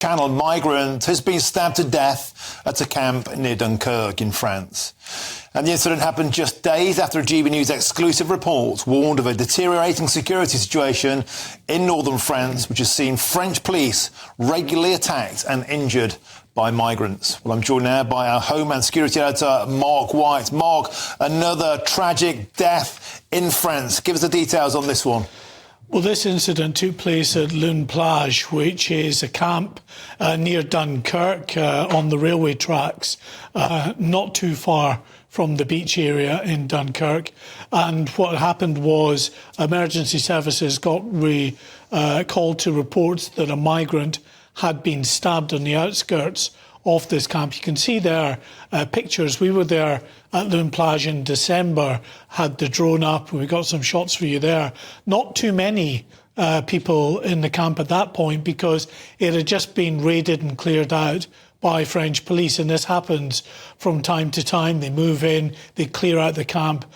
Channel Migrant has been stabbed to death at a camp near Dunkirk in France. And the incident happened just days after a GBNews exclusive report warned of a deteriorating security situation in northern France, which has seen French police regularly attacked and injured by migrants. Well, I'm joined now by our Home and Security Editor, Mark White. Mark, another tragic death in France. Give us the details on this one. Well, this incident took place at Lune Plage, which is a camp near Dunkirk on the railway tracks, not too far from the beach area in Dunkirk. And what happened was emergency services got called to reports that a migrant had been stabbed on the outskirts of this camp. You can see there pictures. We were there at Lune Plage in December, had the drone up. We got some shots for you there. Not too many people in the camp at that point because it had just been raided and cleared out by French police. And this happens from time to time. They move in, they clear out the camp.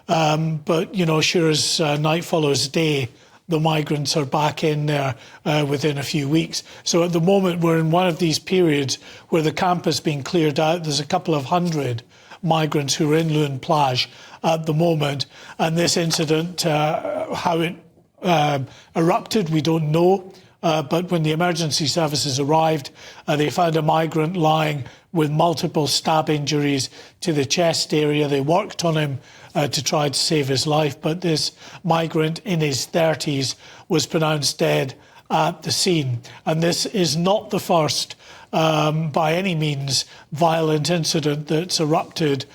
But, you know, sure as night follows day, the migrants are back in there within a few weeks. So at the moment, we're in one of these periods where the camp has been cleared out. There's a couple of hundred migrants who are in Lune Plage at the moment. And this incident, how it erupted, we don't know. But when the emergency services arrived, they found a migrant lying with multiple stab injuries to the chest area. They worked on him to try to save his life, but this migrant in his 30s was pronounced dead at the scene. And this is not the first, by any means, violent incident that's erupted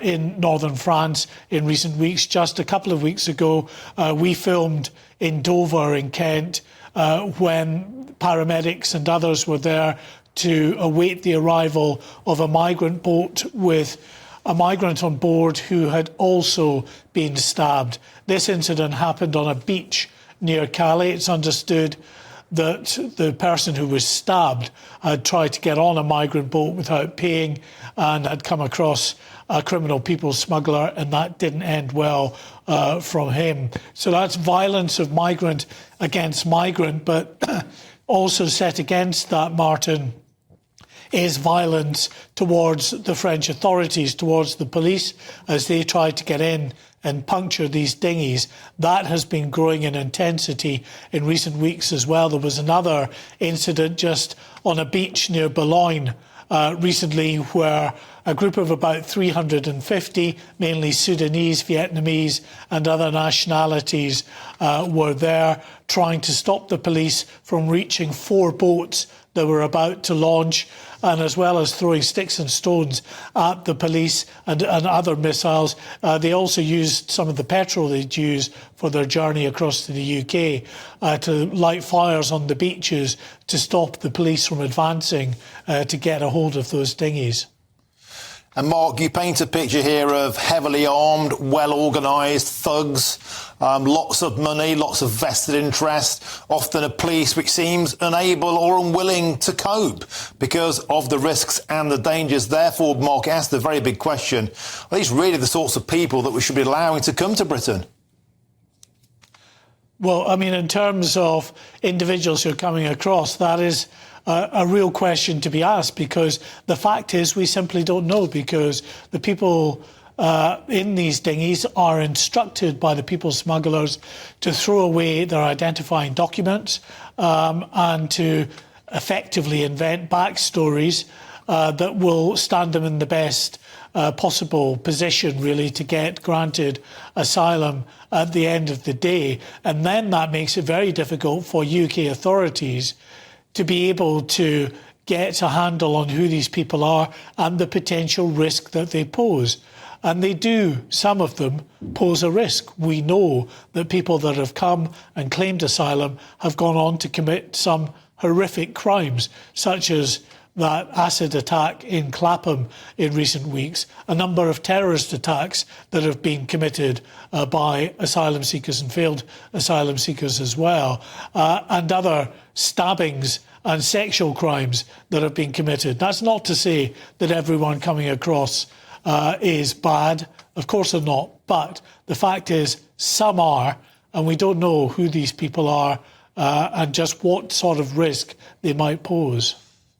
in northern France in recent weeks. Just a couple of weeks ago, we filmed in Dover in Kent when paramedics and others were there to await the arrival of a migrant boat with a migrant on board who had also been stabbed. This incident happened on a beach near Calais. It's understood that the person who was stabbed had tried to get on a migrant boat without paying and had come across a criminal people smuggler, and that didn't end well from him. So that's violence of migrant against migrant, but also set against that, Martin, is violence towards the French authorities, towards the police, as they try to get in and puncture these dinghies. That has been growing in intensity in recent weeks as well. There was another incident just on a beach near Boulogne recently where a group of about 350, mainly Sudanese, Vietnamese and other nationalities were there trying to stop the police from reaching 4 boats that were about to launch, and as well as throwing sticks and stones at the police and other missiles. They also used some of the petrol they'd use for their journey across to the UK to light fires on the beaches to stop the police from advancing to get a hold of those dinghies. And Mark, you paint a picture here of heavily armed, well-organised thugs, lots of money, lots of vested interest, often a police which seems unable or unwilling to cope because of the risks and the dangers. Therefore, Mark, asked a very big question. Are these really the sorts of people that we should be allowing to come to Britain? Well, I mean, in terms of individuals who are coming across, that is a real question to be asked, because the fact is we simply don't know, because the people in these dinghies are instructed by the people smugglers to throw away their identifying documents and to effectively invent backstories that will stand them in the best possible position, really, to get granted asylum at the end of the day. And then that makes it very difficult for UK authorities to be able to get a handle on who these people are and the potential risk that they pose. And they do, some of them, pose a risk. We know that people that have come and claimed asylum have gone on to commit some horrific crimes, such as that acid attack in Clapham in recent weeks, a number of terrorist attacks that have been committed by asylum seekers and failed asylum seekers as well, and other stabbings and sexual crimes that have been committed. That's not to say that everyone coming across is bad. Of course they're not. But the fact is some are, and we don't know who these people are and just what sort of risk they might pose.